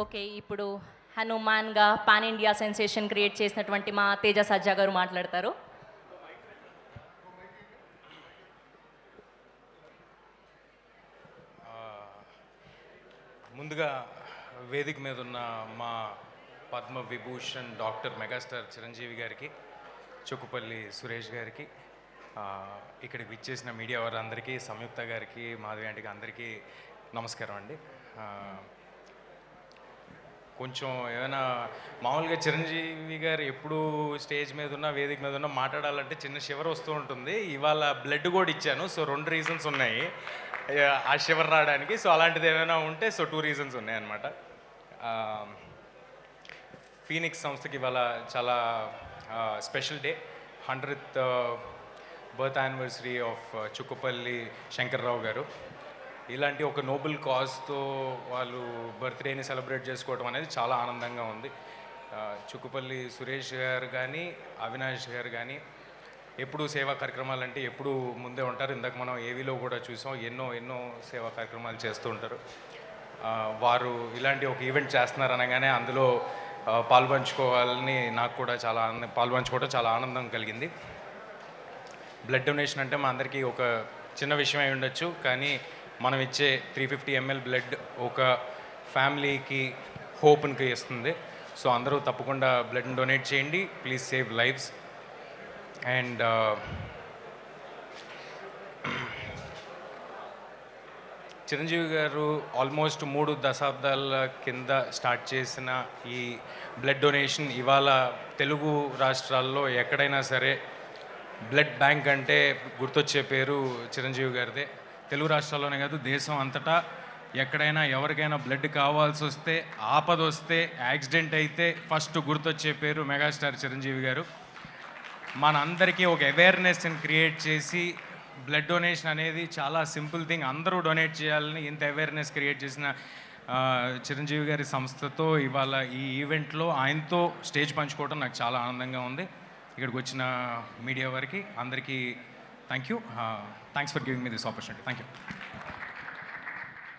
Okay. ఇప్పుడు హనుమాన్‌గా pan India sensation create చేసినటువంటి మా తేజ సజ్జా గారు మాట్లాడతారు. ముందుగా వేదిక మీద ఉన్న మా పద్మ విభూషణ్ డాక్టర్ మెగాస్టార్ చిరంజీవి గారికి, చుక్కుపల్లి సురేష్ గారికి, ఇక్కడికి విచ్చేసిన మీడియా వారందరికీ, సంయుక్త గారికి, మాధవి ఆంటీకి అందరికీ నమస్కారం అండి. కొంచెం ఏమైనా మామూలుగా చిరంజీవి గారు ఎప్పుడు స్టేజ్ మీద ఉన్న వేదిక మీద ఉన్న మాట్లాడాలంటే చిన్న షివర్ వస్తూ ఉంటుంది. ఇవాళ బ్లడ్ కూడా ఇచ్చాను. సో 2 రీజన్స్ ఉన్నాయి ఆ షివర్ రావడానికి. సో అలాంటిది ఏమైనా ఉంటే 2 రీజన్స్ ఉన్నాయి అన్నమాట. ఫీనిక్స్ సంస్థకి ఇవాళ చాలా special day, 100th birth anniversary of Chukkupalli Shankarrao గారు. ఇలాంటి ఒక నోబెల్ కాజ్తో వాళ్ళు బర్త్డేని సెలబ్రేట్ చేసుకోవడం అనేది చాలా ఆనందంగా ఉంది. చుక్కుపల్లి సురేష్ గారు కానీ, అవినాష్ గారు కానీ ఎప్పుడు సేవా కార్యక్రమాలు అంటే ఎప్పుడు ముందే ఉంటారు. ఇందాక మనం ఏవీలో కూడా చూసాం, ఎన్నో సేవా కార్యక్రమాలు చేస్తూ ఉంటారు. వారు ఇలాంటి ఒక ఈవెంట్ చేస్తున్నారు అనగానే అందులో పాల్పంచుకోవాలని నాకు కూడా పాల్పంచుకోవడం చాలా ఆనందం కలిగింది. బ్లడ్ డొనేషన్ అంటే మా అందరికీ ఒక చిన్న విషయం అయి ఉండొచ్చు, కానీ మనం ఇచ్చే 350 ml బ్లడ్ ఒక ఫ్యామిలీకి హోప్ని ఇస్తుంది. సో అందరూ తప్పకుండా బ్లడ్ని డొనేట్ చేయండి. Please save lives. And Chiranjeevi గారు ఆల్మోస్ట్ 3 దశాబ్దాల కింద స్టార్ట్ చేసిన ఈ బ్లడ్ డొనేషన్ ఇవాళ తెలుగు రాష్ట్రాల్లో ఎక్కడైనా సరే బ్లడ్ బ్యాంక్ అంటే గుర్తొచ్చే పేరు చిరంజీవి గారిదే. తెలుగు రాష్ట్రాల్లోనే కాదు, దేశం అంతటా ఎక్కడైనా ఎవరికైనా బ్లడ్ కావాల్సి వస్తే, ఆపద వస్తే, యాక్సిడెంట్ అయితే ఫస్ట్ గుర్తొచ్చే పేరు మెగాస్టార్ చిరంజీవి గారు. మనందరికీ ఒక అవేర్నెస్ని క్రియేట్ చేసి బ్లడ్ డొనేషన్ అనేది చాలా సింపుల్ థింగ్, అందరూ డొనేట్ చేయాలని ఇంత అవేర్నెస్ క్రియేట్ చేసిన చిరంజీవి గారి సంస్థతో ఇవాళ ఈ ఈవెంట్లో ఆయనతో స్టేజ్ పంచుకోవడం నాకు చాలా ఆనందంగా ఉంది. ఇక్కడికి వచ్చిన మీడియా వారికి అందరికీ thank you. Thanks for giving me this opportunity. Thank you.